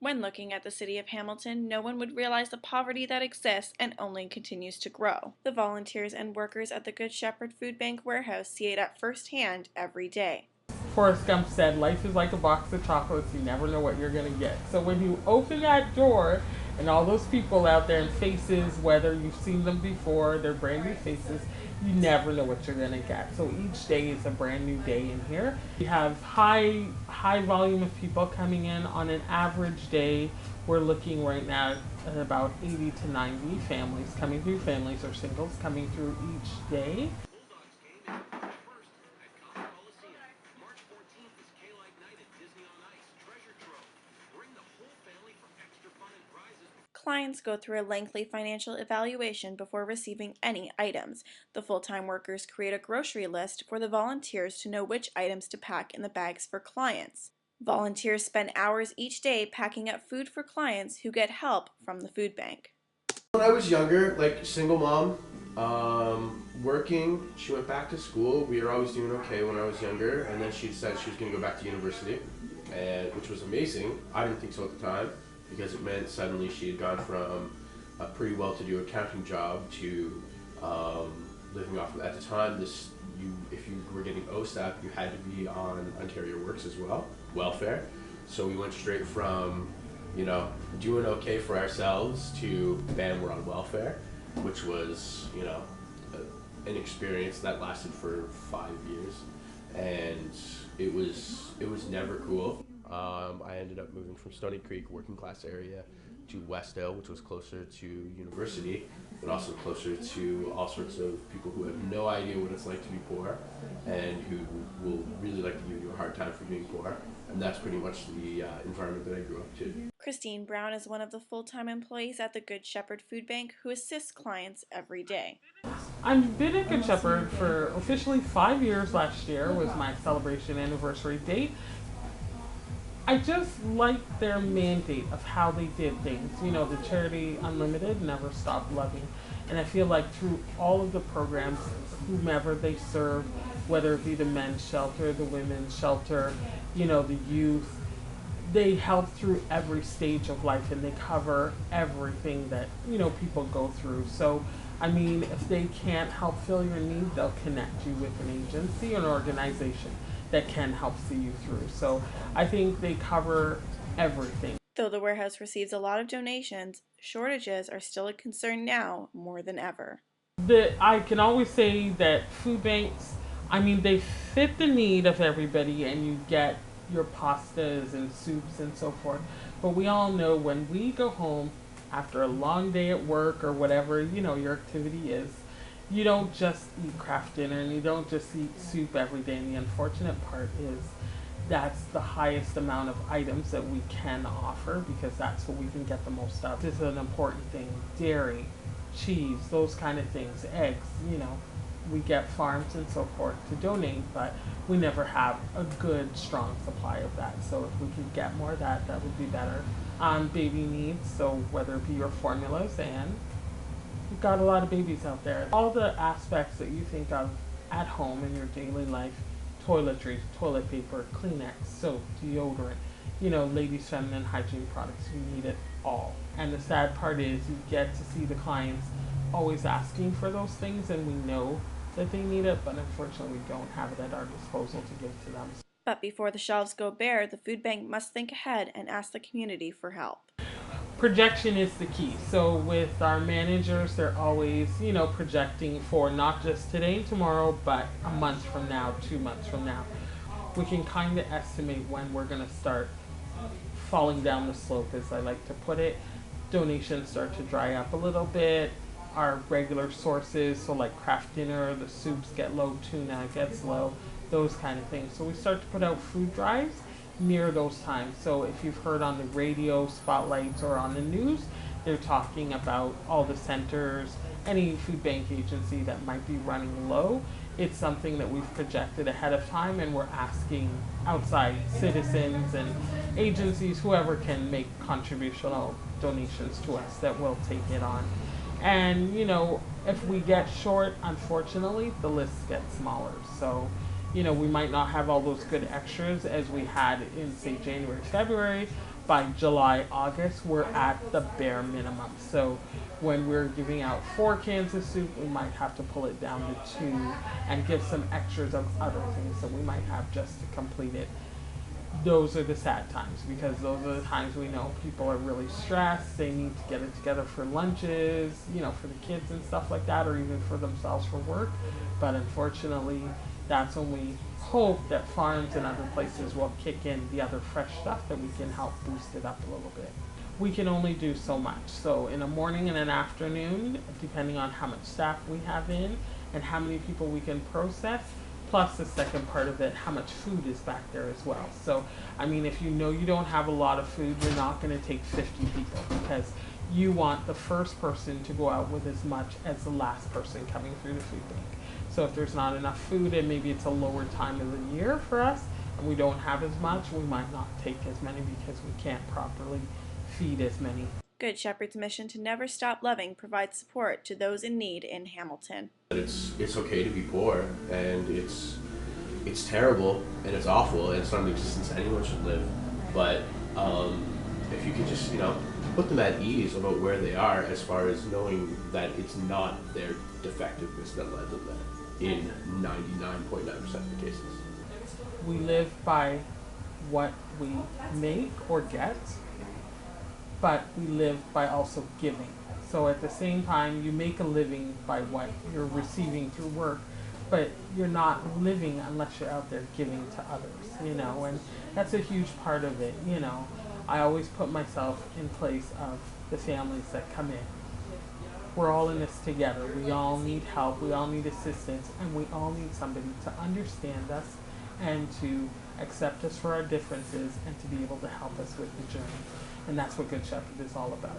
When looking at the city of Hamilton, no one would realize the poverty that exists and only continues to grow. The volunteers and workers at the Good Shepherd Food Bank warehouse see it at first hand every day. Forrest Gump said, life is like a box of chocolates, you never know what you're going to get. So when you open that door and all those people out there and faces, whether you've seen them before, they're brand new faces, you never know what you're going to get. So each day is a brand new day in here. We have high volume of people coming in on an average day. We're looking right now at about 80 to 90 families coming through, families or singles coming through each day. Clients go through a lengthy financial evaluation before receiving any items. The full-time workers create a grocery list for the volunteers to know which items to pack in the bags for clients. Volunteers spend hours each day packing up food for clients who get help from the food bank. When I was younger, like single mom, working, she went back to school. We were always doing okay when I was younger, and then she decided she was going to go back to university, and which was amazing. I didn't think so at the time, because it meant suddenly she had gone from a pretty well-to-do accounting job to living off of, at the time, if you were getting OSAP, you had to be on Ontario Works as well, welfare. So we went straight from, doing okay for ourselves to bam, we're on welfare, which was, an experience that lasted for 5 years, and it was never cool. I ended up moving from Stony Creek, working class area, to Westdale, which was closer to university, but also closer to all sorts of people who have no idea what it's like to be poor, and who will really like to give you a hard time for being poor. And that's pretty much the environment that I grew up to. Christine Brown is one of the full-time employees at the Good Shepherd Food Bank who assists clients every day. I've been at Good Shepherd for officially 5 years. Last year was my celebration anniversary date. I just like their mandate of how they did things. The charity Unlimited, never stop loving. And I feel like through all of the programs, whomever they serve, whether it be the men's shelter, the women's shelter, the youth, they help through every stage of life, and they cover everything that, people go through. So, if they can't help fill your need, they'll connect you with an agency or an organization that can help see you through. So I think they cover everything. Though the warehouse receives a lot of donations, shortages are still a concern now more than ever. I can always say that food banks, they fit the need of everybody, and you get your pastas and soups and so forth. But we all know when we go home after a long day at work or whatever, your activity is, you don't just eat Kraft dinner, and you don't just eat soup every day. And the unfortunate part is that's the highest amount of items that we can offer, because that's what we can get the most of. This is an important thing. Dairy, cheese, those kind of things, eggs, we get farms and so forth to donate, but we never have a good, strong supply of that. So if we could get more of that, that would be better. Baby needs, so whether it be your formulas, and we've got a lot of babies out there. All the aspects that you think of at home in your daily life, toiletries, toilet paper, Kleenex, soap, deodorant, ladies' feminine hygiene products, you need it all. And the sad part is you get to see the clients always asking for those things, and we know that they need it, but unfortunately we don't have it at our disposal to give to them. But before the shelves go bare, the food bank must think ahead and ask the community for help. Projection is the key. So with our managers, they're always, projecting for not just today and tomorrow, but a month from now, 2 months from now. We can kind of estimate when we're going to start falling down the slope, as I like to put it. Donations start to dry up a little bit. Our regular sources, so like Kraft dinner, the soups get low, tuna gets low, those kind of things. So we start to put out food drives near those times. So if you've heard on the radio spotlights or on the news, they're talking about all the centers, any food bank agency that might be running low. It's something that we've projected ahead of time, and we're asking outside citizens and agencies, whoever can make contributional donations to us, that will take it on. And, if we get short, unfortunately, the list gets smaller. So, we might not have all those good extras as we had in, say, January, February, by July, August, we're at the bare minimum. So when we're giving out 4 cans of soup, we might have to pull it down to 2 and give some extras of other things that we might have just to complete it. Those are the sad times because those are the times we know people are really stressed. They need to get it together for lunches, for the kids and stuff like that, or even for themselves for work. But unfortunately, that's when we hope that farms and other places will kick in the other fresh stuff that we can help boost it up a little bit. We can only do so much. So in a morning and an afternoon, depending on how much staff we have in and how many people we can process, plus the second part of it, how much food is back there as well. So, if you know you don't have a lot of food, you're not going to take 50 people because you want the first person to go out with as much as the last person coming through the food bank. So if there's not enough food and maybe it's a lower time of the year for us and we don't have as much, we might not take as many because we can't properly feed as many. Good Shepherd's mission to never stop loving provides support to those in need in Hamilton. It's okay to be poor, and it's terrible and it's awful and it's not an existence anyone should live. But if you could just put them at ease about where they are, as far as knowing that it's not their defectiveness that led them there in 99.9% of the cases. We live by what we make or get, but we live by also giving. So at the same time, you make a living by what you're receiving through work, but you're not living unless you're out there giving to others, and that's a huge part of it, I always put myself in place of the families that come in. We're all in this together. We all need help, we all need assistance, and we all need somebody to understand us and to accept us for our differences and to be able to help us with the journey. And that's what Good Shepherd is all about.